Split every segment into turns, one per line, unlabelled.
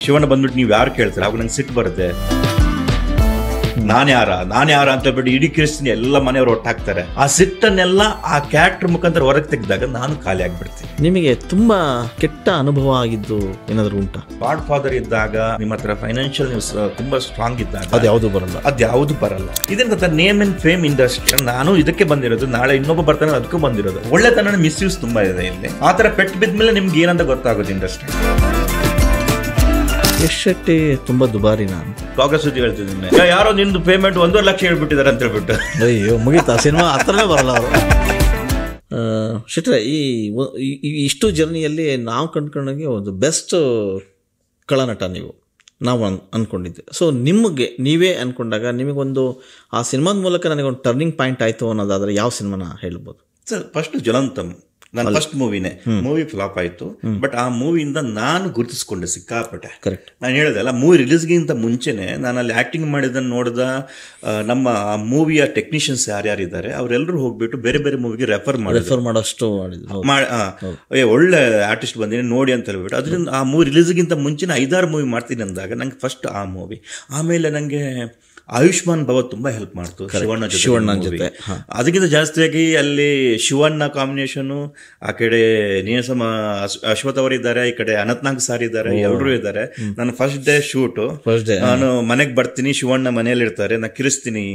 ಶಿವಣ್ಣ ಬಂದ್ಬಿಟ್ಟು ನೀವು ಯಾರು ಕೇಳ್ತಾರೆ ಅವಾಗ ನಂಗೆ ಸಿಟ್ಟು ಬರುತ್ತೆ. ನಾನು ಯಾರ ಅಂತ ಹೇಳ್ಬಿಟ್ಟು ಇಡೀ ಕಿರಿಸ್ತೀನಿ, ಎಲ್ಲ ಮನೆಯವರು ಒಟ್ಟಾಗ್ತಾರೆ. ಆ ಸಿಟ್ಟನ್ನೆಲ್ಲ ಆ ಕ್ಯಾರೆಕ್ಟರ್ ಮುಖಾಂತರ ಹೊರಗೆ ತೆಗೆದಾಗ ನಾನು ಖಾಲಿ ಆಗ್ಬಿಡ್ತೀನಿ.
ನಿಮಗೆ ತುಂಬಾ ಕೆಟ್ಟ ಅನುಭವ ಆಗಿದ್ದು ಏನಾದ್ರು ಉಂಟಾ?
ಗಾಡ್ ಫಾದರ್ ಇದ್ದಾಗ ನಿಮ್ಮ ಹತ್ರ ಫೈನಾನ್ಷಿಯಲ್ ನ್ಯೂಸ್ ತುಂಬಾ ಸ್ಟ್ರಾಂಗ್ ಇದ್ದಾಗ
ಅದ್ಯಾವುದು
ಬರಲ್ಲ. ಇದೇನ್ ಗೊತ್ತಾ, ನೇಮ್ ಅಂಡ್ ಫೇಮ್ ಇಂಡಸ್ಟ್ರಿ. ನಾನು ಇದಕ್ಕೆ ಬಂದಿರೋದು, ನಾಳೆ ಇನ್ನೊಬ್ಬ ಬರ್ತಾನೆ ಅದಕ್ಕೂ ಬಂದಿರೋದು. ಒಳ್ಳೆತನ ಮಿಸ್ಯೂಸ್ ತುಂಬಾ ಇದೆ ಇಲ್ಲಿ. ಆ ತರ ಪೆಟ್ಟು ಬಿದ್ಮೇಲೆ ನಿಮ್ಗೆ ಏನಂತ ಗೊತ್ತಾಗೋದು ಇಂಡಸ್ಟ್ರಿ.
ಯಶ್ ಶೆಟ್ಟಿ ತುಂಬಾ ದುಬಾರಿ. ನಾನು
ಕಾಂಗ್ರೆಸ್ ಸುದ್ದಿ ಹೇಳ್ತಿದ್ದೀನಿ, ಯಾರೋ ನಿಂದು ಪೇಮೆಂಟ್ 1.5 ಲಕ್ಷ ಹೇಳ್ಬಿಟ್ಟಿದ್ದಾರೆ ಅಂತ ಹೇಳ್ಬಿಟ್ಟು.
ಅಯ್ಯೋ ಮುಗೀತಾ ಸಿನಿಮಾ ಹತ್ರನೇ ಬರಲ್ಲ ಅವರು. ಶೆಟ್ರೆ, ಇಷ್ಟು ಜರ್ನಿಯಲ್ಲಿ ನಾವು ಕಂಡ್ಕೊಂಡಾಗೆ ಒಂದು ಬೆಸ್ಟ್ ಕಳನಟ ನೀವು ನಾವು ಅಂದ್ಕೊಂಡಿದ್ದೆ. ಸೊ ನಿಮಗೆ ನೀವೇ ಅಂದ್ಕೊಂಡಾಗ ನಿಮಗೊಂದು ಆ ಸಿನಿಮಾದ ಮೂಲಕ ನನಗೊಂದು ಟರ್ನಿಂಗ್ ಪಾಯಿಂಟ್ ಆಯಿತು ಅನ್ನೋದಾದರೆ ಯಾವ ಸಿನಿಮಾನ ಹೇಳ್ಬೋದು?
ಸರ್, ಫಸ್ಟ್ ಜ್ವಲಂತಂ ನನ್ನ ಫಸ್ಟ್ ಮೂವಿ ಫ್ಲಾಪ್ ಆಯಿತು. ಬಟ್ ಆ ಮೂವಿಯಿಂದ ನಾನು ಗುರುತಿಸ್ಕೊಂಡೆ ಸಿಕ್ಕಾಪಟ್ಟೆ.
ಕರೆಕ್ಟ್.
ನಾನು ಹೇಳಿದೆ ಅಲ್ಲ, ಮೂವಿ ರಿಲೀಸ್ಗಿಂತ ಮುಂಚೆನೆ ನಾನು ಅಲ್ಲಿ ಆ್ಯಕ್ಟಿಂಗ್ ಮಾಡಿದ್ದನ್ನು ನೋಡಿದ ನಮ್ಮ ಆ ಮೂವಿಯ ಟೆಕ್ನಿಷಿಯನ್ಸ್ ಯಾರ್ಯಾರಿದ್ದಾರೆ ಅವರೆಲ್ಲರೂ ಹೋಗ್ಬಿಟ್ಟು ಬೇರೆ ಬೇರೆ ಮೂವಿಗೆ ರೆಫರ್
ಮಾಡೋಷ್ಟು
ಒಳ್ಳೆ ಆರ್ಟಿಸ್ಟ್ ಬಂದಿನಿ ನೋಡಿ ಅಂತ ಹೇಳ್ಬಿಟ್ಟು. ಅದರಿಂದ ಆ ಮೂವಿ ರಿಲೀಸ್ಗಿಂತ ಮುಂಚೆನೆ 5-6 ಮೂವಿ ಮಾಡ್ತೀನಿ ಅಂದಾಗ ನಂಗೆ ಫಸ್ಟ್ ಆ ಮೂವಿ. ಆಮೇಲೆ ನನಗೆ ಆಯುಷ್ಮಾನ್ ಭವ ತುಂಬಾ ಹೆಲ್ಪ್ ಮಾಡ್ತು ಶಿವಣ್ಣ ಜೊತೆ. ಅದಕ್ಕಿಂತ ಜಾಸ್ತಿಯಾಗಿ ಅಲ್ಲಿ ಶಿವಣ್ಣ ಕಾಂಬಿನೇಷನು, ಆ ಕಡೆ ನೀನಸಮ ಅಶ್ವಥ್ ಅವರಿದ್ದಾರೆ, ಈ ಕಡೆ ಅನಂತ್ನಾಗ್ ಸಾರ್ ಇದ್ದಾರೆ, ಎಲ್ಲರೂ ಇದ್ದಾರೆ. ನಾನು ಫಸ್ಟ್ ಡೇ ಶೂಟು, ನಾನು ಮನೆಗೆ ಬರ್ತೀನಿ, ಶಿವಣ್ಣ ಮನೆಯಲ್ಲಿ ಇರ್ತಾರೆ, ನಾನು ಕಿರಿಸ್ತೀನಿ.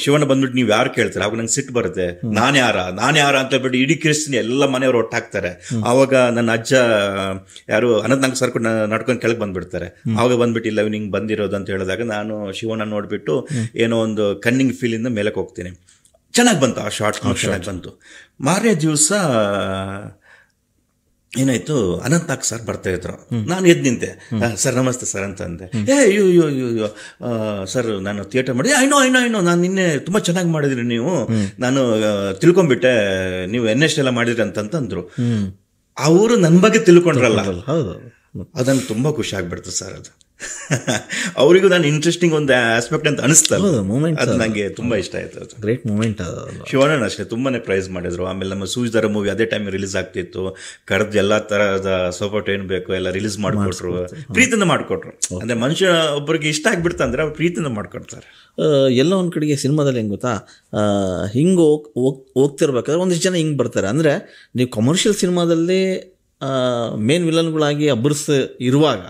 ಶಿವಣ್ಣ ಬಂದ್ಬಿಟ್ಟು ನೀವು ಯಾರು ಕೇಳ್ತಾರೆ ಅವಾಗ ನಂಗೆ ಸಿಟ್ಟು ಬರುತ್ತೆ. ನಾನು ಯಾರ ಅಂತ ಹೇಳ್ಬಿಟ್ಟು ಇಡೀ ಕಿರಿಸ್ತೀನಿ, ಎಲ್ಲ ಮನೆಯವರು ಒಟ್ಟಾಗ್ತಾರೆ. ಆವಾಗ ನನ್ನ ಅಜ್ಜ ಯಾರು ಅನಂತ್ನಾಗ್ ಸಾರ್ ಕೂಡ ನಡ್ಕೊಂಡು ಕೆಳಗೆ ಬಂದ್ಬಿಡ್ತಾರೆ. ಆವಾಗ ಬಂದ್ಬಿಟ್ಟು ಇಲ್ಲ ನಿಂಗೆ ಬಂದಿರೋದು ಅಂತ ಹೇಳಿದಾಗ ನಾನು ಶಿವಣ್ಣ ನೋಡ್ಬಿಟ್ಟು ಏನೋ ಒಂದು ಕನ್ನಿಂಗ್ ಫೀಲ್ ಇಂದ ಮೇಲಕ್ಕೆ ಹೋಗ್ತೀನಿ. ಚೆನ್ನಾಗಿ ಬಂತು ಆ ಶಾರ್ಟ್, ಚೆನ್ನಾಗಿ ಬಂತು. ಮಾರನೇ ದಿವಸ ಏನಾಯ್ತು, ಅನಂತಾಗ್ ಸರ್ ಬರ್ತಾ ಇದ್ರು. ನಾನು ಎದ್ದು ನಿಂತೆ, ಸರ್ ನಮಸ್ತೆ ಸರ್ ಅಂತ ಅಂದೆ. ಅಯ್ಯೋ ಸರ್, ನಾನು ಥಿಯೇಟರ್ ಮಾಡಿದೆ. ಐನೋ ನಾನು ನಿನ್ನೆ ತುಂಬಾ ಚೆನ್ನಾಗಿ ಮಾಡಿದ್ರಿ ನೀವು, ನಾನು ತಿಳ್ಕೊಂಡ್ಬಿಟ್ಟೆ ನೀವು NS ಎಲ್ಲ ಮಾಡಿದ್ರಿ ಅಂತಂದ್ರು. ಅವರು ನನ್ನ ಬಗ್ಗೆ ತಿಳ್ಕೊಂಡ್ರಲ್ಲ, ಅದನ್ನು ತುಂಬಾ ಖುಷಿ ಆಗ್ಬಿಡ್ತು ಸರ್. ಅದು ಅವರಿಗೂ ನಾನು ಇಂಟ್ರೆಸ್ಟಿಂಗ್ ಒಂದು ಆಸ್ಪೆಕ್ಟ್ ಅಂತ ಅನಿಸ್ತಲ್ಲ, ಅದು ನಂಗೆ ತುಂಬಾ ಇಷ್ಟ ಆಯ್ತು. ಅದು
ಗ್ರೇಟ್ ಮೂಮೆಂಟ್.
ಶಿವಣ್ಣ ಅಷ್ಟೇ ತುಂಬಾನೇ ಪ್ರೈಸ್ ಮಾಡಿದ್ರು. ಆಮೇಲೆ ನಮ್ಮ ಸೂಜಿದಾರ ಮೂವಿ ಅದೇ ಟೈಮ್ ರಿಲೀಸ್ ಆಗ್ತಿತ್ತು. ಕರೆದು ಎಲ್ಲಾ ತರಹದ ಸಪೋರ್ಟ್ ಏನ್ ಬೇಕು ಎಲ್ಲ ರಿಲೀಸ್ ಮಾಡ್ಕೊಟ್ರು, ಪ್ರೀತಿಯಿಂದ ಮಾಡ್ಕೊಟ್ರು. ಅಂದ್ರೆ ಮನುಷ್ಯ ಒಬ್ಬರಿಗೆ ಇಷ್ಟ ಆಗ್ಬಿಡ್ತಾ ಅಂದ್ರೆ ಅವ್ರು ಪ್ರೀತಿಯಿಂದ ಮಾಡ್ಕೊಡ್ತಾರೆ.
ಎಲ್ಲ ಒಂದ್ ಕಡೆಗೆ ಸಿನಿಮಾದಲ್ಲಿ ಹೆಂಗ್ ಗೊತ್ತಾ, ಹಿಂಗ್ ಹೋಗ್ತಿರ್ಬೇಕಾದ್ರೆ ಒಂದಿಷ್ಟು ಜನ ಹಿಂಗ್ ಬರ್ತಾರೆ. ಅಂದ್ರೆ ನೀವು ಕಮರ್ಷಿಯಲ್ ಸಿನಿಮಾದಲ್ಲಿ ಮೇನ್ ವಿಲನ್ಗಳಾಗಿ ಇರುವಾಗ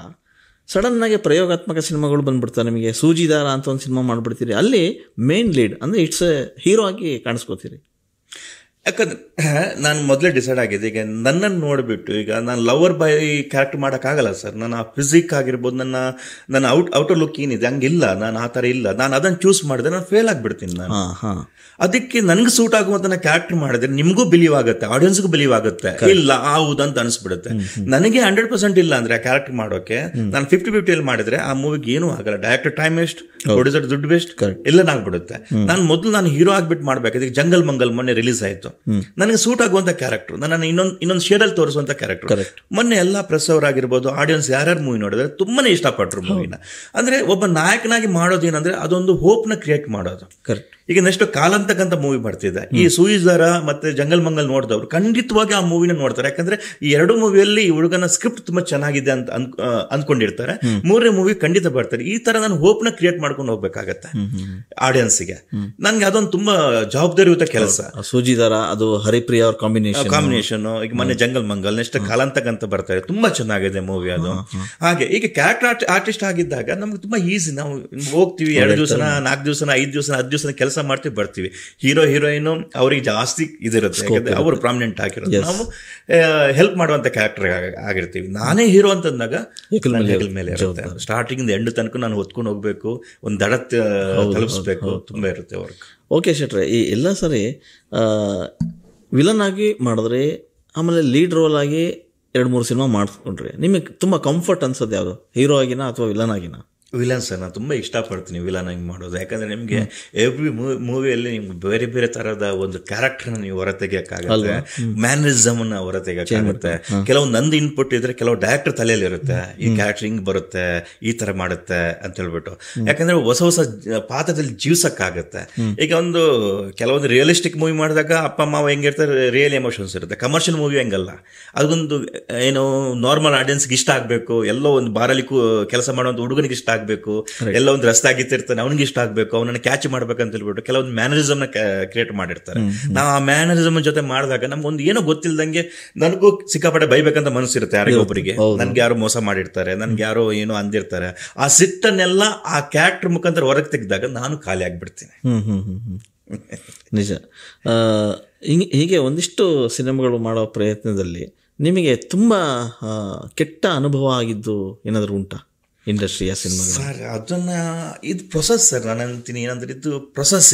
ಸಡನ್ನಾಗಿ ಪ್ರಯೋಗಾತ್ಮಕ ಸಿನಿಮಾಗಳು ಬಂದ್ಬಿಡ್ತಾರೆ. ನಿಮಗೆ ಸೂಜಿದಾರ ಅಂತ ಒಂದು ಸಿನಿಮಾ ಮಾಡಿಬಿಡ್ತೀರಿ, ಅಲ್ಲಿ ಮೇನ್ ಲೀಡ್ ಅಂದರೆ ಇಟ್ಸ್ ಎ ಹೀರೋ ಆಗಿ ಕಾಣಿಸ್ಕೋತೀರಿ.
ಯಾಕಂದ್ರೆ ನಾನು ಮೊದಲೇ ಡಿಸೈಡ್ ಆಗಿದೆ, ಈಗ ನನ್ನನ್ನು ನೋಡಿಬಿಟ್ಟು ಈಗ ನಾನು ಲವರ್ ಬಾಯ್ ಕ್ಯಾರೆಕ್ಟರ್ ಮಾಡೋಕ್ಕಾಗಲ್ಲ ಸರ್. ನನ್ನ ಫಿಸಿಕ್ ಆಗಿರ್ಬೋದು, ನನ್ನ ಔಟರ್ ಲುಕ್ ಏನಿದೆ ಹಂಗಿಲ್ಲ, ನಾನು ಆ ಥರ ಇಲ್ಲ. ನಾನು ಅದನ್ನು ಚೂಸ್ ಮಾಡಿದ್ರೆ ನಾನು ಫೇಲ್ ಆಗಿಬಿಡ್ತೀನಿ ನಾನು. ಅದಕ್ಕೆ ನನಗೆ ಸೂಟ್ ಆಗುವಂತ ಕ್ಯಾರೆಕ್ಟರ್ ಮಾಡಿದ್ರೆ ನಿಮಗೂ ಬಿಲೀವ್ ಆಗುತ್ತೆ, ಆಡಿಯನ್ಸ್ಗೂ ಬಿಲೀವ್ ಆಗುತ್ತೆ. ಇಲ್ಲ ಹೌದಂತ ಅನಿಸ್ಬಿಡುತ್ತೆ. ನನಗೆ 100% ಇಲ್ಲ ಅಂದ್ರೆ ಆ ಕ್ಯಾರೆಕ್ಟರ್ ಮಾಡೋಕೆ ನಾನು 50-50 ಮಾಡಿದ್ರೆ ಆ ಮೂವಿಗೆ ಏನೂ ಆಗಲ್ಲ. ಡೈರೆಕ್ಟರ್ ಟೈಮ್ ವೇಸ್ಟ್, ಪ್ರೊಡ್ಯೂಸರ್ ದುಡ್ಡು ವೇಸ್ಟ್, ಎಲ್ಲನಾಗ್ಬಿಡುತ್ತೆ. ನಾನು ಹೀರೋ ಆಗ್ಬಿಟ್ಟು ಮಾಡ್ಬೇಕು. ಜಂಗಲ್ ಮಂಗಲ್ ಮೊನ್ನೆ ರಿಲೀಸ್ ಆಯ್ತು, ನನಗೆ ಸೂಟ್ ಆಗುವಂತ ಕ್ಯಾರೆಕ್ಟರ್, ನನ್ನ ಇನ್ನೊಂದು ಶೇಡಲ್ಲಿ ತೋರಿಸುವಂತ ಕ್ಯಾರೆಕ್ಟರ್. ಮೊನ್ನೆ ಎಲ್ಲಾ ಪ್ರೆಸ್ ಅವರಾಗಿರ್ಬೋದು, ಆಡಿಯನ್ಸ್ ಯಾರ್ಯಾರು ಮೂವಿ ನೋಡಿದ್ರೆ ತುಂಬಾನೇ ಇಷ್ಟಪಟ್ಟರು ಮೂವಿನ. ಅಂದ್ರೆ ಒಬ್ಬ ನಾಯಕನಾಗಿ ಮಾಡೋದೇನಂದ್ರೆ ಅದೊಂದು ಹೋಪ್ ನ ಕ್ರಿಯೇಟ್ ಮಾಡೋದು. ಈಗ ನೆಕ್ಸ್ಟ್ ಕಾಲಂತಕ್ಕಂಥ ಮೂವಿ ಬರ್ತಿದೆ. ಈ ಸೂಯಿದಾರ ಮತ್ತೆ ಜಂಗಲ್ ಮಂಗಲ್ ನೋಡಿದವರು ಖಂಡಿತವಾಗಿ ಆ ಮೂವಿನ ನೋಡ್ತಾರೆ. ಯಾಕಂದ್ರೆ ಈ 2 ಮೂವಿಯಲ್ಲಿ ಈ ಹುಡುಗನ ಸ್ಕ್ರಿಪ್ಟ್ ತುಂಬಾ ಚೆನ್ನಾಗಿದೆ ಅಂತ ಅಂದ್ಕೊಂಡಿರ್ತಾರೆ. 3ನೇ ಮೂವಿ ಖಂಡಿತ ಬರ್ತಾರೆ. ಈ ತರ ನಾನು ಹೋಪ್ ನ ಕ್ರಿಯೇಟ್ ಮಾಡ್ಕೊಂಡು ಹೋಗ್ಬೇಕಾಗತ್ತೆ ಆಡಿಯನ್ಸ್ಗೆ. ನನ್ಗೆ ಅದೊಂದು ತುಂಬಾ ಜವಾಬ್ದಾರಿಯುತ ಕೆಲಸ.
ಸೂಜಿದಾರ ಅದು ಹರಿಪ್ರಿಯ ಅವ್ರ
ಕಾಂಬಿನೇಷನ್, ಈಗ ಮೊನ್ನೆ ಜಂಗಲ್ ಮಂಗಲ್, ನೆಕ್ಸ್ಟ್ ಕಾಲಂತಕ್ಕಂತ ಬರ್ತಾರೆ, ತುಂಬಾ ಚೆನ್ನಾಗಿದೆ ಮೂವಿ ಅದು. ಹಾಗೆ ಈಗ ಕ್ಯಾರೆಕ್ಟರ್ ಆರ್ಟಿಸ್ಟ್ ಆಗಿದ್ದಾಗ ನಮ್ಗೆ ತುಂಬಾ ಈಸಿ. ನಾವು ಹೋಗ್ತೀವಿ 2 ದಿವಸ 4 ದಿವಸ 5 ದಿವಸ 10 ದಿವಸ ಕೆಲಸ ಮಾಡ್ತೀವಿ, ಬರ್ತೀವಿ. ಹೀರೋ ಹೀರೋಯಿನ್ ಅವ್ರಿಗೆ ಜಾಸ್ತಿ ಇದಿರುತ್ತೆ, ಯಾಕಂದ್ರೆ ಅವರು ಪ್ರಾಮಿನೆಂಟ್ ಆಗಿರೋದು. ನಾವು ಹೆಲ್ಪ್ ಮಾಡುವಂತ ಕ್ಯಾರೆಕ್ಟರ್ ಆಗಿರ್ತೀವಿ. ನಾನೇ ಹೀರೋ ಅಂತಂದಾಗ ಹೆಗಲ ಮೇಲೆ ಇರುತ್ತೆ. ಸ್ಟಾರ್ಟಿಂಗ್ ಎಂಡ್ ತನಕ ನಾನು ಹೊತ್ಕೊಂಡು ಹೋಗ್ಬೇಕು, ಒಂದು ದಡ ತಲುಪಿಸ್ಬೇಕು, ತುಂಬಾ ಇರುತ್ತೆ ವರ್ಕ್.
ಓಕೆ ಶೆಟ್ರೆ, ಈ ಎಲ್ಲ ಸರಿ ವಿಲನ್ ಆಗಿ ಮಾಡಿದ್ರೆ, ಆಮೇಲೆ ಲೀಡ್ ರೋಲ್ ಆಗಿ 2-3 ಸಿನಿಮಾ ಮಾಡಿಸ್ಕೊಂಡ್ರಿ, ನಿಮಗೆ ತುಂಬಾ ಕಂಫರ್ಟ್ ಅನ್ಸೋದು ಯಾವುದು, ಹೀರೋ ಆಗಿನ ಅಥವಾ ವಿಲನ್ ಆಗಿನ?
ವಿಲನ್ ಸರ್ ನಾನು ತುಂಬ ಇಷ್ಟಪಡ್ತೀನಿ ವಿಲನ್ ಆಗಿ ಮಾಡೋದು. ಯಾಕಂದ್ರೆ ನಿಮಗೆ ಎವ್ರಿ ಮೂವಿಯಲ್ಲಿ ನಿಮ್ಗೆ ಬೇರೆ ಬೇರೆ ತರಹದ ಒಂದು ಕ್ಯಾರೆಕ್ಟರ್ನ ನೀವು ಹೊರತೆಗೆಯಕ್ಕಾಗುತ್ತೆ, ಮ್ಯಾನರಿಸಮ್ ಅನ್ನ ಹೊರತೆಗೆಯಕ್ಕಾಗುತ್ತೆ. ಕೆಲವು ನಂದು ಇನ್ಪುಟ್ ಇದ್ರೆ ಕೆಲವು ಡೈರೆಕ್ಟರ್ ತಲೆಯಲ್ಲಿ ಇರುತ್ತೆ, ಈ ಕ್ಯಾರೆಕ್ಟರ್ ಹಿಂಗ್ ಬರುತ್ತೆ, ಈ ತರ ಮಾಡುತ್ತೆ ಅಂತ ಹೇಳ್ಬಿಟ್ಟು. ಯಾಕಂದ್ರೆ ಹೊಸ ಹೊಸ ಪಾತ್ರದಲ್ಲಿ ಜೀವಿಸಕ್ಕಾಗತ್ತೆ. ಈಗ ಒಂದು ಕೆಲವೊಂದು ರಿಯಲಿಸ್ಟಿಕ್ ಮೂವಿ ಮಾಡಿದಾಗ ಅಪ್ಪ ಮಾವ ಹೆಂಗಿರ್ತಾರೆ, ರಿಯಲ್ ಎಮೋಷನ್ಸ್ ಇರುತ್ತೆ. ಕಮರ್ಷಿಯಲ್ ಮೂವಿ ಹಂಗಲ್ಲ, ಅದೊಂದು ಏನು ನಾರ್ಮಲ್ ಆಡಿಯನ್ಸ್ಗೆ ಇಷ್ಟ ಆಗ್ಬೇಕು, ಎಲ್ಲೋ ಒಂದು ಬಾರಲ್ಲಿ ಕೆಲಸ ಮಾಡುವಂತ ಹುಡುಗನಿಗೆ ಇಷ್ಟ ಆಗ್ಬೇಕು, ಎಲ್ಲ ಒಂದು ರಸ್ತೆ ಆಗಿರ್ತಾನೆ ಅವನಿಗೆ ಇಷ್ಟ ಆಗ್ಬೇಕು, ಅವನನ್ನ ಕ್ಯಾಚ್ ಮಾಡ್ಬೇಕಂತ ಹೇಳ್ಬಿಟ್ಟು ಕೆಲವೊಂದು ಮ್ಯಾನರಿಸಮ್ ನ ಕ್ರಿಯೇಟ್ ಮಾಡಿರ್ತಾರೆ. ನಾವು ಆ ಮ್ಯಾನರಿಸಮ್ ಜೊತೆ ಮಾಡಿದಾಗ ನಮ್ಗೊಂದು ಏನೋ ಗೊತ್ತಿಲ್ದಂಗೆ ನನಗೂ ಸಿಕ್ಕಾಪಟ್ಟೆ ಬೈಬೇಕಂತ ಮನಸ್ಸಿರುತ್ತೆ ಯಾರಿಗೊಬ್ಬರಿಗೆ. ನನ್ಗೆ ಯಾರೋ ಮೋಸ ಮಾಡಿರ್ತಾರೆ, ನನ್ಗೆ ಯಾರೋ ಏನೋ ಅಂದಿರ್ತಾರೆ, ಆ ಸಿಟ್ಟನ್ನೆಲ್ಲ ಆ ಕ್ಯಾರೆಕ್ಟರ್ ಮುಖಾಂತರ ಹೊರಗೆ ತೆಗೆದಾಗ ನಾನು ಖಾಲಿ ಆಗ್ಬಿಡ್ತೀನಿ.
ನಿಜ. ಹೀಗೆ ಒಂದಿಷ್ಟು ಸಿನಿಮಾಗಳು ಮಾಡೋ ಪ್ರಯತ್ನದಲ್ಲಿ ನಿಮಗೆ ತುಂಬ ಕೆಟ್ಟ ಅನುಭವ ಆಗಿದ್ದು ಏನಾದರೂ ಉಂಟಾ ಇಂಡಸ್ಟ್ರಿಯ ಸಿನಿಮಾಗಳು?
ಸರ್ ಅದನ್ನ ಇದು ಪ್ರೊಸೆಸ್ ಸರ್, ನಾನು ಅಂತೀನಿ ಏನಂದ್ರೆ ಇದು ಪ್ರೊಸೆಸ್,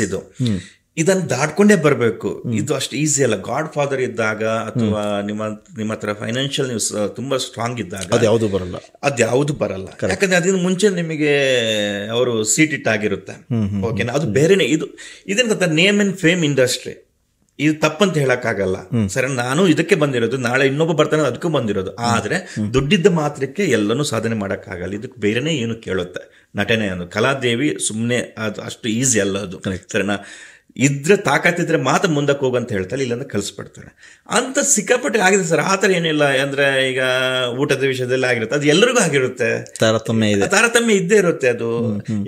ಇದನ್ನು ದಾಟ್ಕೊಂಡೇ ಬರಬೇಕು. ಇದು ಅಷ್ಟು ಈಸಿ ಅಲ್ಲ. ಗಾಡ್ ಫಾದರ್ ಇದ್ದಾಗ ಅಥವಾ ನಿಮ್ಮ ಹತ್ರ ಫೈನಾನ್ಷಿಯಲ್ ನೀವು ತುಂಬಾ ಸ್ಟ್ರಾಂಗ್ ಇದ್ದಾಗ
ಅದ್ಯಾವುದು ಬರಲ್ಲ.
ಯಾಕಂದ್ರೆ ಅದನ್ನ ಮುಂಚೆ ನಿಮಗೆ ಅವರು ಸೀಟ್ ಇಟ್ ಆಗಿರುತ್ತೆ. ಓಕೆನಾ, ಅದು ಬೇರೆನೆ. ಇದೇನು ಗೊತ್ತಾ, ನೇಮ್ ಅಂಡ್ ಫೇಮ್ ಇಂಡಸ್ಟ್ರಿ, ಇದು ತಪ್ಪಂತ ಹೇಳಕ್ಕಾಗಲ್ಲ. ಸರಿ, ನಾನು ಇದಕ್ಕೆ ಬಂದಿರೋದು, ನಾಳೆ ಇನ್ನೊಬ್ಬ ಬರ್ತಾನೆ ಅದಕ್ಕೂ ಬಂದಿರೋದು. ಆದ್ರೆ ದುಡ್ಡಿದ್ದ ಮಾತ್ರಕ್ಕೆ ಎಲ್ಲನೂ ಸಾಧನೆ ಮಾಡಕ್ಕಾಗಲ್ಲ. ಇದಕ್ಕೆ ಬೇರೆನೆ ಏನು ಕೇಳುತ್ತೆ ನಟನೆ ಅನ್ನೋದು. ಕಲಾದೇವಿ ಸುಮ್ಮನೆ ಅದು ಅಷ್ಟು ಈಸಿ ಅಲ್ಲ ಅದು. ಸರಿನಾ, ಇದ್ರೆ ತಾಕತ್ತಿದ್ರೆ ಮಾತ್ರ ಮುಂದಕ್ಕೆ ಹೋಗಂತ ಹೇಳ್ತಾರೆ, ಇಲ್ಲಾಂದ್ರೆ ಕಳಿಸ್ಬಿಡ್ತಾರೆ ಅಂತ ಸಿಕ್ಕಾಪಟ್ಟೆ ಆಗಿದೆ ಸರ್. ಆ ಥರ ಏನಿಲ್ಲ ಅಂದ್ರೆ ಈಗ ಊಟದ ವಿಷಯದಲ್ಲಿ ಆಗಿರುತ್ತೆ, ಅದು ಎಲ್ಲರಿಗೂ ಆಗಿರುತ್ತೆ, ತಾರತಮ್ಯ ಇದ್ದೇ ಇರುತ್ತೆ ಅದು.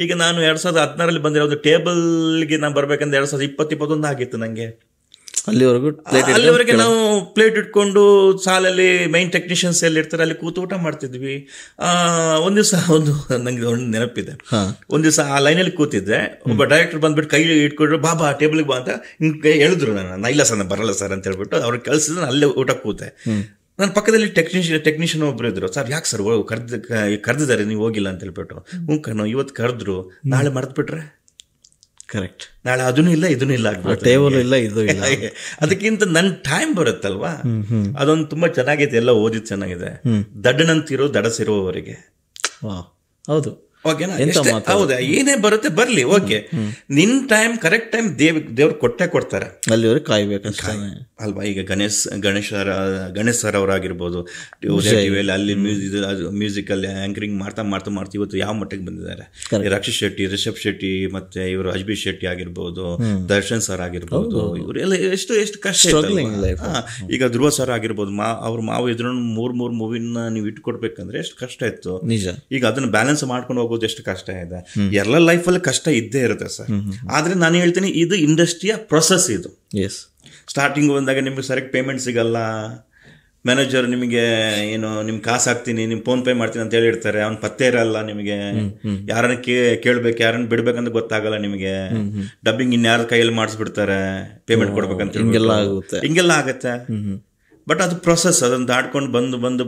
ಈಗ ನಾನು 2016 ಬಂದಿರೋದು ಟೇಬಲ್ಗೆ ನಾನು ಬರ್ಬೇಕಂದ್ರೆ 2020-21 ಆಗಿತ್ತು ನಂಗೆ. ಅಲ್ಲಿವರೆಗೆ ನಾವು ಪ್ಲೇಟ್ ಇಟ್ಕೊಂಡು ಸಾಲಲ್ಲಿ ಮೈನ್ ಟೆಕ್ನಿಷಿಯನ್ಸ್ ಎಲ್ಲಿ ಇರ್ತಾರೆ ಅಲ್ಲಿ ಕೂತು ಊಟ ಮಾಡ್ತಿದ್ವಿ. ಒಂದ್ ದಿವಸ ನಂಗೆ ಒಂದು ನೆನಪಿದೆ, ಒಂದ್ ದಿವಸ ಆ ಲೈನಲ್ಲಿ ಕೂತಿದ್ದೆ, ಒಬ್ಬ ಡೈರೆಕ್ಟರ್ ಬಂದ್ಬಿಟ್ಟು ಕೈ ಇಟ್ಕೊಂಡ್ರು, ಬಾಬಾ ಟೇಬಲ್ಗೆ ಬಾ ಅಂತ ಹೇಳಿದ್ರು. ನಾನು ಇಲ್ಲ ಸರ್, ನಾನು ಬರಲ್ಲ ಸರ್ ಅಂತ ಹೇಳ್ಬಿಟ್ಟು ಅವ್ರಿಗೆ ಕಳ್ಸಿದ್ರೆ ಅಲ್ಲೇ ಊಟ ಕೂತೆ. ನನ್ನ ಪಕ್ಕದಲ್ಲಿ ಟೆಕ್ನಿಷಿಯನ್ ಒಬ್ರು ಇದ್ರು. ಸರ್ ಯಾಕೆ ಸರ್ ಕರೆದಿದ್ದಾರೆ ನೀವು ಹೋಗಿಲ್ಲ ಅಂತ ಹೇಳ್ಬಿಟ್ಟು. ಕಣ್ಣು ಇವತ್ತು ಕರೆದ್ರು, ನಾಳೆ ಮರೆತ್ಬಿಟ್ರೆ
ಕರೆಕ್ಟ್,
ನಾಳೆ ಅದನ್ನು ಇಲ್ಲ ಇದನ್ನು ಇಲ್ಲ
ಟೇಬಲ್ ಇಲ್ಲ ಇದು ಇಲ್ಲ.
ಅದಕ್ಕಿಂತ ನನ್ನ ಟೈಮ್ ಬರುತ್ತಲ್ವಾ, ಅದೊಂದು ತುಂಬಾ ಚೆನ್ನಾಗಿದೆ. ಎಲ್ಲ ಓದಿದ್ ಚೆನ್ನಾಗಿದೆ. ದಡ್ಡನಂತಿರೋ ದಡಸಿರುವವರೆಗೆ.
ಹೌದು,
ಹೌದಾ, ಏನೇ ಬರುತ್ತೆ ಬರ್ಲಿ, ಓಕೆ, ನಿನ್ ಟೈಮ್ ಕರೆಕ್ಟ್ ಟೈಮ್ ದೇವ್ರು ಕೊಡ್ತಾರೆ,
ಅಲ್ಲಿವರೆಗೆ ಕಾಯ್ಬೇಕಷ್ಟೇ
ಅಲ್ವಾ. ಈಗ ಗಣೇಶ್ ಸರ್ ಅವರಾಗಿರ್ಬೋದು, ಅಲ್ಲಿ ಮ್ಯೂಸಿಕ್ ಅಲ್ಲಿ ಆಂಕರಿಂಗ್ ಮಾಡ್ತಾ ಇವತ್ತು ಯಾವ ಮಟ್ಟಿಗೆ ಬಂದಿದ್ದಾರೆ. ರಕ್ಷಿತ್ ಶೆಟ್ಟಿ, ರಿಷಬ್ ಶೆಟ್ಟಿ, ಮತ್ತೆ ಇವರು ಅಜ್ಬಿ ಶೆಟ್ಟಿ ಆಗಿರ್ಬೋದು, ದರ್ಶನ್ ಸರ್ ಆಗಿರ್ಬೋದು, ಇವರೆಲ್ಲ ಎಷ್ಟು ಕಷ್ಟ. ಈಗ ಧ್ರುವ ಸರ್ ಆಗಿರ್ಬೋದು, ಅವ್ರ ಮಾವು ಇದ್ರು ಮೂರ್ ಮೂವಿನ ನೀವು ಇಟ್ಕೊಡ್ಬೇಕಂದ್ರೆ ಎಷ್ಟು ಕಷ್ಟ ಇತ್ತು.
ನಿಜ.
ಈಗ ಅದನ್ನ ಬ್ಯಾಲೆನ್ಸ್ ಮಾಡ್ಕೊಂಡು ಹೋಗೋದು ಎಷ್ಟು ಕಷ್ಟ ಇದೆ. ಎಲ್ಲ ಲೈಫಲ್ಲಿ ಕಷ್ಟ ಇದ್ದೇ ಇರುತ್ತೆ ಸರ್. ಆದ್ರೆ ನಾನು ಹೇಳ್ತೀನಿ, ಇದು ಇಂಡಸ್ಟ್ರಿಯ ಪ್ರೊಸೆಸ್. ಇದು ಸ್ಟಾರ್ಟಿಂಗ್ ಬಂದಾಗ ನಿಮ್ಗೆ ಸರಿಯಾಗಿ ಪೇಮೆಂಟ್ ಸಿಗಲ್ಲ, ಮ್ಯಾನೇಜರ್ ನಿಮಗೆ ಏನು ನಿಮ್ ಕಾಸು ಹಾಕ್ತೀನಿ, ನಿಮ್ ಫೋನ್ ಪೇ ಮಾಡ್ತೀನಿ ಅಂತ ಹೇಳಿರ್ತಾರೆ, ಅವ್ನು ಪತ್ತೆ ಇರಲ್ಲ ನಿಮಗೆ. ಯಾರನ್ನ ಕೇಳ್ಬೇಕು, ಯಾರನ್ನ ಬಿಡ್ಬೇಕಂತ ಗೊತ್ತಾಗಲ್ಲ ನಿಮಗೆ. ಡಬ್ಬಿಂಗ್ ಇನ್ಯಾರ ಕೈಯಲ್ಲಿ ಮಾಡಿಸ್ಬಿಡ್ತಾರೆ ಪೇಮೆಂಟ್ ಕೊಡ್ಬೇಕಂತ, ಹಿಂಗೆಲ್ಲ ಆಗತ್ತೆ. ಬಟ್ ಅದು ಪ್ರೊಸೆಸ್, ಅದನ್ನ ದಾಟ್ಕೊಂಡು ಬಂದು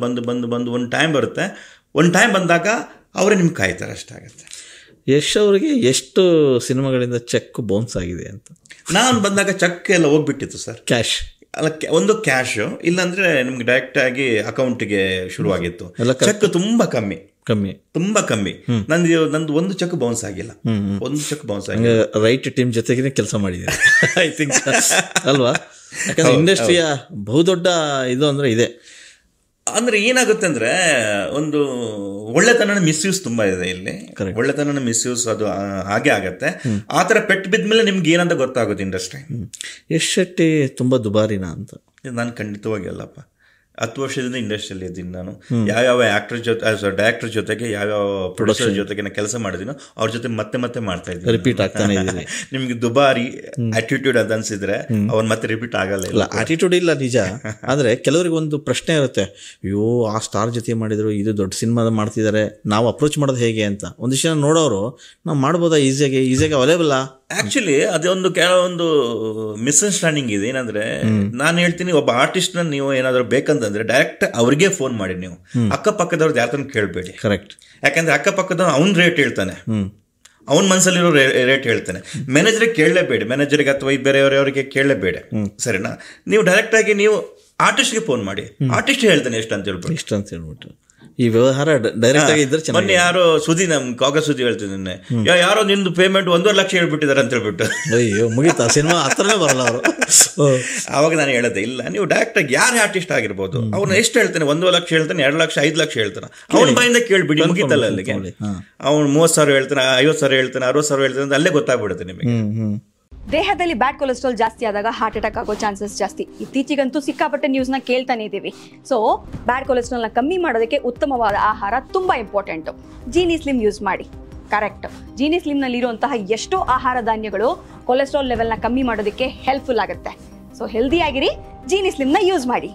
ಒಂದು ಟೈಮ್ ಬರುತ್ತೆ. ಒಂದು ಟೈಮ್ ಬಂದಾಗ ಅವರೇ ನಿಮ್ಗೆ ಕಾಯ್ತಾರೆ, ಅಷ್ಟಾಗತ್ತೆ.
ಯಶ್ ಅವರಿಗೆ ಎಷ್ಟು ಸಿನಿಮಾಗಳಿಂದ ಚೆಕ್ ಬೌನ್ಸ್ ಆಗಿದೆ ಅಂತ?
ನಾನು ಬಂದಾಗ ಚೆಕ್ ಎಲ್ಲ ಹೋಗ್ಬಿಟ್ಟಿತ್ತು ಸರ್.
ಕ್ಯಾಶ್
ಅಲ್ಲ, ಒಂದು ಕ್ಯಾಶ್, ಇಲ್ಲಾಂದ್ರೆ ನಿಮ್ಗೆ ಡೈರೆಕ್ಟ್ ಆಗಿ ಅಕೌಂಟ್ಗೆ ಶುರುವಾಗಿತ್ತು. ಚೆಕ್ ತುಂಬಾ ಕಮ್ಮಿ. ನಂದು ಒಂದು ಚೆಕ್ ಬೌನ್ಸ್ ಆಗಿಲ್ಲ. ಒಂದು ಚೆಕ್ ಬೌನ್ಸ್ ಆಗಿಲ್ಲ.
ರೈಟ್ ಟೀಮ್ ಜೊತೆಗೆ ಕೆಲಸ ಮಾಡಿದ್ದೀರಿ ಐ ಥಿಂಕ್ ಅಲ್ವಾ? ಯಾಕಂದ್ರೆ ಇಂಡಸ್ಟ್ರಿಯ ಬಹುದೊಡ್ಡ ಇದು ಅಂದ್ರೆ ಇದೆ.
ಅಂದ್ರೆ ಏನಾಗುತ್ತೆ ಅಂದ್ರೆ, ಒಂದು ಒಳ್ಳೆತನ ಮಿಸ್ಯೂಸ್ ತುಂಬಾ ಇದೆ ಇಲ್ಲಿ. ಒಳ್ಳೆತನ ಮಿಸ್ಯೂಸ್ ಅದು ಹಾಗೆ ಆಗತ್ತೆ. ಆತರ ಪೆಟ್ಟು ಬಿದ್ಮೇಲೆ ನಿಮ್ಗೆ ಏನಂತ ಗೊತ್ತಾಗುತ್ತೆ ಇಂಡಸ್ಟ್ರಿ.
ಯಶ್ ಶೆಟ್ಟಿ ತುಂಬಾ ದುಬಾರಿನಾ ಅಂತ?
ನಾನು ಖಂಡಿತವಾಗಿ ಅಲ್ಲಪ್ಪ. 10 ವರ್ಷದಿಂದ ಇಂಡಸ್ಟ್ರಿಯಲ್ಲಿ ಇದ್ದೀನಿ ನಾನು. ಯಾವ್ಯಾವ ಆಕ್ಟರ್ ಜೊತೆ, ಡೈರೆಕ್ಟರ್ ಜೊತೆಗೆ, ಯಾವ್ಯಾವ ಪ್ರೊಡ್ಯೂಸರ್ ಜೊತೆಗೆ ನಾನು ಕೆಲಸ ಮಾಡಿದೀನೋ ಅವ್ರ ಜೊತೆ ಮತ್ತೆ ಮಾಡ್ತಾ ಇದ್ದೀನಿ.
ರಿಪೀಟ್ ಆಗ್ತಾನೆ ಇದ್ದೀನಿ.
ನಿಮ್ಗೆ ದುಬಾರಿ ಆಟಿಟ್ಯೂಡ್ ಅಂತ ಅನ್ಸಿದ್ರೆ ಅವ್ನು ಮತ್ತೆ ರಿಪೀಟ್ ಆಗಲ್ಲ.
ಇಲ್ಲ, ಆಟಿಟ್ಯೂಡ್ ಇಲ್ಲ, ನಿಜ. ಆದ್ರೆ ಕೆಲವರಿಗೆ ಒಂದು ಪ್ರಶ್ನೆ ಇರುತ್ತೆ, ಅಯ್ಯೋ ಆ ಸ್ಟಾರ್ ಜೊತೆ ಮಾಡಿದ್ರು, ಇದು ದೊಡ್ಡ ಸಿನಿಮಾ ಮಾಡ್ತಿದ್ದಾರೆ, ನಾವು ಅಪ್ರೋಚ್ ಮಾಡೋದು ಹೇಗೆ ಅಂತ. ಒಂದಿಷ್ಟು ಜನ ನೋಡೋರು ನಾವು ಮಾಡ್ಬೋದಾ, ಈಸಿಯಾಗಿ ಅವೈಲೇಬಲ್.
ಆಕ್ಚುಲಿ ಅದೊಂದು ಕೆಲವೊಂದು ಮಿಸ್ಅಂಡರ್ಸ್ಟ್ಯಾಂಡಿಂಗ್ ಇದೆ. ಏನಂದ್ರೆ ನಾನು ಹೇಳ್ತೀನಿ, ಒಬ್ಬ ಆರ್ಟಿಸ್ಟ್ ನ ನೀವು ಏನಾದ್ರು ಬೇಕಂತಂದ್ರೆ ಡೈರೆಕ್ಟ್ ಅವ್ರಿಗೆ ಫೋನ್ ಮಾಡಿ, ನೀವು ಅಕ್ಕಪಕ್ಕದವ್ರದ್ದು ಯಾರನ್ನ ಕೇಳಬೇಡಿ.
ಕರೆಕ್ಟ್.
ಯಾಕಂದ್ರೆ ಅಕ್ಕಪಕ್ಕದವ್ರು ಅವ್ನ ರೇಟ್ ಹೇಳ್ತಾನೆ, ಅವನ ಮನಸ್ಸಲ್ಲಿರೋ ರೇಟ್ ಹೇಳ್ತಾನೆ. ಮ್ಯಾನೇಜರ್ಗೆ ಕೇಳಲೇಬೇಡಿ, ಮ್ಯಾನೇಜರ್ಗೆ ಅಥವಾ ಬೇರೆಯವರವರಿಗೆ ಕೇಳಲೇಬೇಡಿ, ಸರಿನಾ? ನೀವು ಡೈರೆಕ್ಟ್ ಆಗಿ ನೀವು ಆರ್ಟಿಸ್ಟ್ಗೆ ಫೋನ್ ಮಾಡಿ, ಆರ್ಟಿಸ್ಟ್ ಹೇಳ್ತಾನೆ ಎಷ್ಟು ಅಂತ ಹೇಳ್ಬಿಟ್ಟು.
ಈ ವ್ಯವಹಾರ ಡೈರೆಕ್ಟ್ ಆಗಿ ಇದ್ರೆ
ಮೊನ್ನೆ
ಚೆನ್ನಾಗಿ.
ಯಾರೋ ಸುದ್ದಿ ನಮ್ ಕಾಂಗ್ರೆಸ್ ಸುದ್ದಿ ಹೇಳ್ತಿದ್ದೇನೆ, ಯಾರೋ ನಿಂದು ಪೇಮೆಂಟ್ 1.5 ಲಕ್ಷ ಹೇಳ್ಬಿಟ್ಟಿದ್ದಾರೆ ಅಂತ ಹೇಳ್ಬಿಟ್ಟು.
ಅಯ್ಯೋ ಮುಗೀತಾ, ಸಿನಿಮಾ ಹತ್ರನೇ ಬರಲ್ಲ ಅವರು.
ಅವಾಗ ನಾನು ಹೇಳದೆ, ಇಲ್ಲ ನೀವು ಡೈರೆಕ್ಟ್ ಆಗಿ ಯಾರೇ ಆರ್ಟಿಸ್ಟ್ ಆಗಿರ್ಬೋದು, ಅವ್ನು ಎಷ್ಟು ಹೇಳ್ತಾನೆ, 1 ಲಕ್ಷ ಹೇಳ್ತಾನೆ, 2 ಲಕ್ಷ 5 ಲಕ್ಷ ಹೇಳ್ತಾನೆ, ಅವನ ಬಾಯಿಂದ ಕೇಳ್ಬಿಡಿ, ಮುಗಿತಲ್ಲ ಅಲ್ಲಿಗೆ. ಅವ್ನು 30,000 ಹೇಳ್ತಾನೆ, 50,000 ಹೇಳ್ತಾನೆ, 60,000 ಹೇಳ್ತಾನೆ ಅಂತ ಅಲ್ಲೇ ಗೊತ್ತಾಗ್ಬಿಡುತ್ತೆ ನಿಮಗೆ.
ದೇಹದಲ್ಲಿ ಬ್ಯಾಡ್ ಕೊಲೆಸ್ಟ್ರಾಲ್ ಜಾಸ್ತಿ ಆದಾಗ ಹಾರ್ಟ್ ಅಟ್ಯಾಕ್ ಆಗೋ ಚಾನ್ಸಸ್ ಜಾಸ್ತಿ. ಇತ್ತೀಚೆಗಂತೂ ಸಿಕ್ಕಾಪಟ್ಟೆ ನ್ಯೂಸ್ನ ಕೇಳ್ತಾನೆ ಇದ್ದೀವಿ. ಸೊ ಬ್ಯಾಡ್ ಕೊಲೆಸ್ಟ್ರಾಲ್ನ ಕಮ್ಮಿ ಮಾಡೋದಕ್ಕೆ ಉತ್ತಮವಾದ ಆಹಾರ ತುಂಬ ಇಂಪಾರ್ಟೆಂಟು. ಜೀನಿ ಸ್ಲಿಮ್ ಯೂಸ್ ಮಾಡಿ. ಕರೆಕ್ಟ್, ಜೀನಿ ಸ್ಲಿಮ್ನಲ್ಲಿರುವಂತಹ ಎಷ್ಟೋ ಆಹಾರ ಧಾನ್ಯಗಳು ಕೊಲೆಸ್ಟ್ರಾಲ್ ಲೆವೆಲ್ನ ಕಮ್ಮಿ ಮಾಡೋದಕ್ಕೆ ಹೆಲ್ಪ್ಫುಲ್ ಆಗುತ್ತೆ. ಸೊ ಹೆಲ್ದಿ ಆಗಿರಿ, ಜೀನಿ ಸ್ಲಿಮ್ನ ಯೂಸ್ ಮಾಡಿ.